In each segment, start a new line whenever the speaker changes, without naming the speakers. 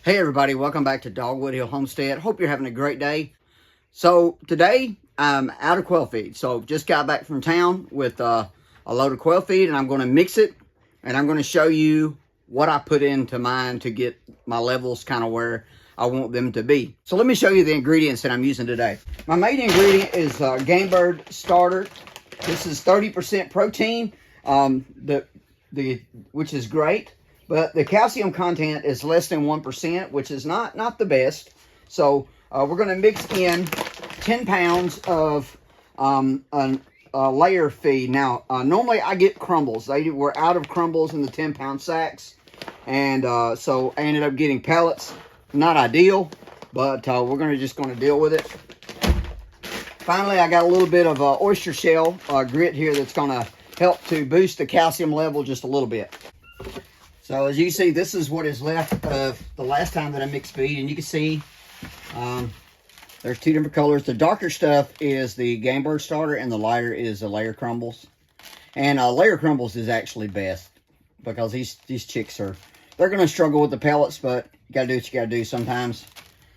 Hey everybody, welcome back to Dogwood Hill Homestead. Hope you're having a great day. So today I'm out of quail feed. So just got back from town with a load of quail feed, and I'm going to mix it, and I'm going to show you what I put into mine to get my levels kind of where I want them to be. So let me show you the ingredients that I'm using today. My main ingredient is Game Bird starter. This is 30% protein, which is great. But the calcium content is less than 1%, which is not the best. So we're going to mix in 10 pounds of a layer feed. Now, normally I get crumbles. We're out of crumbles in the 10-pound sacks. And so I ended up getting pellets. Not ideal, but we're just going to deal with it. Finally, I got a little bit of oyster shell grit here that's going to help to boost the calcium level just a little bit. So as you see, this is what is left of the last time that I mixed feed, and you can see there's two different colors. The darker stuff is the Game Bird starter, and the lighter is the layer crumbles. And layer crumbles is actually best because these chicks they're going to struggle with the pellets, but you got to do what you got to do sometimes.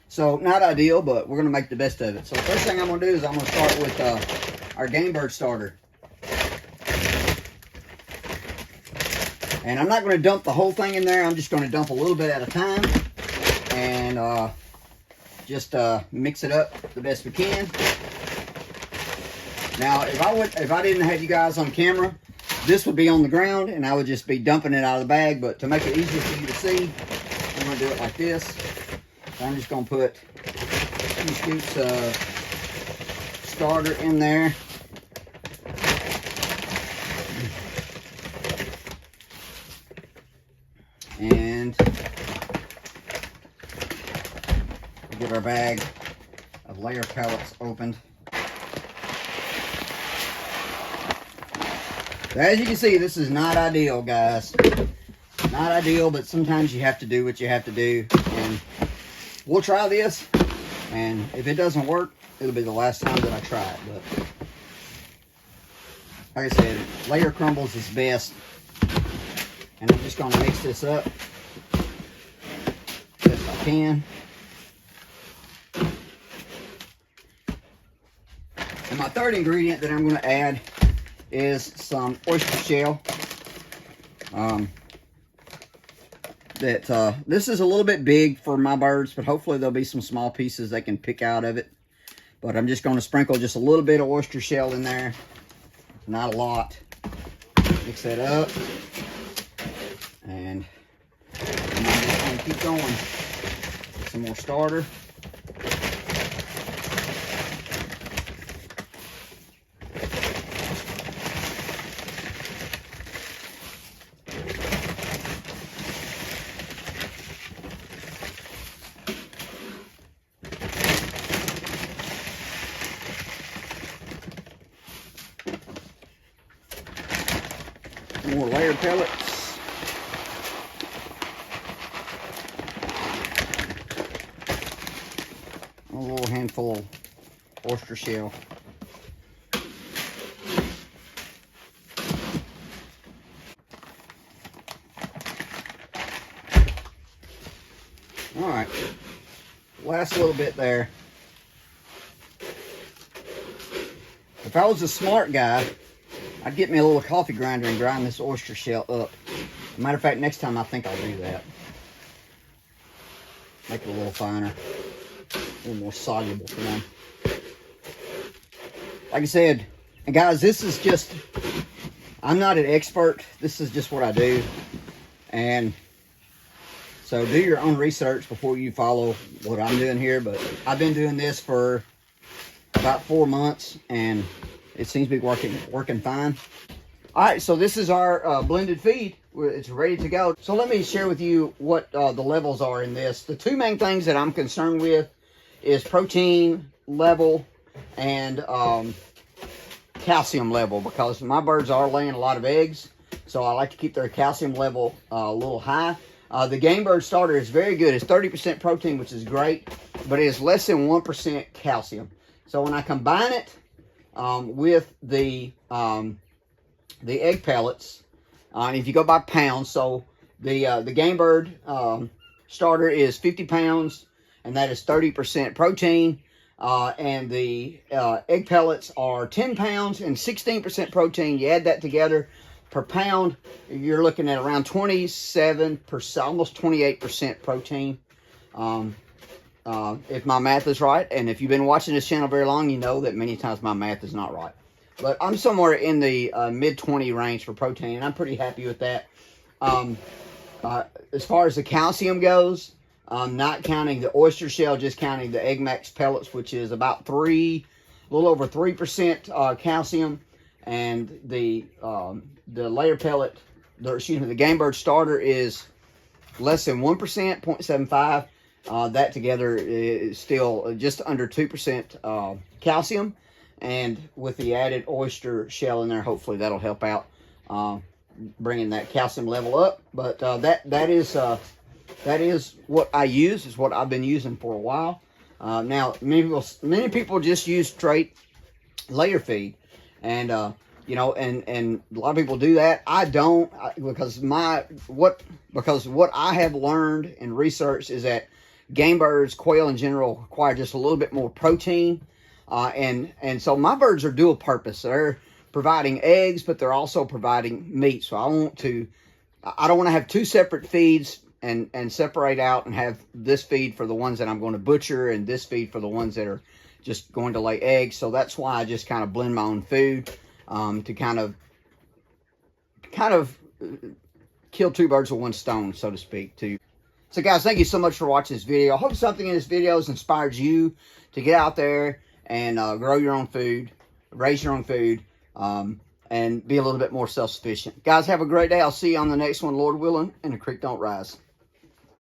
So not ideal, but we're going to make the best of it. So the first thing I'm going to do is I'm going to start with our Game Bird starter. And I'm not going to dump the whole thing in there. I'm just going to dump a little bit at a time and just mix it up the best we can. Now, if I didn't have you guys on camera, this would be on the ground and I would just be dumping it out of the bag. But to make it easier for you to see, I'm going to do it like this. So I'm just going to put 2 scoops of starter in there. And get our bag of layer pellets opened. So as you can see, this is not ideal, guys. Not ideal, but sometimes you have to do what you have to do. And we'll try this, and if it doesn't work, it'll be the last time that I try it. But like I said, layer crumbles is best. And I'm just going to mix this up best I can. And my third ingredient that I'm going to add is some oyster shell. This is a little bit big for my birds, but hopefully there'll be some small pieces they can pick out of it. But I'm just going to sprinkle just a little bit of oyster shell in there. Not a lot. Mix that up. And I'm just going to keep going. Get some more starter. Some more layer pellets. A little handful of oyster shell. All right, last little bit there. If I was a smart guy, I'd get me a little coffee grinder and grind this oyster shell up. As a matter of fact, next time I think I'll do that. Make it a little finer. A little more soluble for them. Like I said, and guys, this is just, I'm not an expert. This is just what I do. And so do your own research before you follow what I'm doing here. But I've been doing this for about 4 months and it seems to be working fine. All right, so this is our blended feed. It's ready to go. So let me share with you what the levels are in this. The two main things that I'm concerned with is protein level and calcium level, because my birds are laying a lot of eggs, so I like to keep their calcium level a little high. The Game Bird starter is very good. It's 30% protein, which is great, but it is less than 1% calcium. So when I combine it with the egg pellets, and if you go by pounds, so the Game Bird starter is 50 pounds, and that is 30% protein. And the egg pellets are 10 pounds and 16% protein. You add that together, per pound, you're looking at around 27%, almost 28% protein. If my math is right, and if you've been watching this channel very long, you know that many times my math is not right. But I'm somewhere in the mid-20 range for protein, and I'm pretty happy with that. As far as the calcium goes, not counting the oyster shell, just counting the Egg Max pellets, which is about a little over 3% calcium, and the layer pellet, the Game Bird starter is less than 1%, 0.75. That together is still just under 2% calcium, and with the added oyster shell in there, hopefully that'll help out bringing that calcium level up. But that is what I use. Is what I've been using for a while. Now many people just use straight layer feed, and you know, and a lot of people do that. I don't, because what I have learned and researched is that game birds, quail in general, require just a little bit more protein, and so my birds are dual purpose. They're providing eggs, but they're also providing meat. So I don't want to have two separate feeds and separate out and have this feed for the ones that I'm going to butcher and this feed for the ones that are just going to lay eggs. So that's why I just kind of blend my own food to kind of kill two birds with one stone, so to speak, too. So guys, thank you so much for watching this video. I hope something in this video has inspired you to get out there and grow your own food, raise your own food, and be a little bit more self-sufficient. Guys, have a great day. I'll see you on the next one, Lord willing, and the creek don't rise.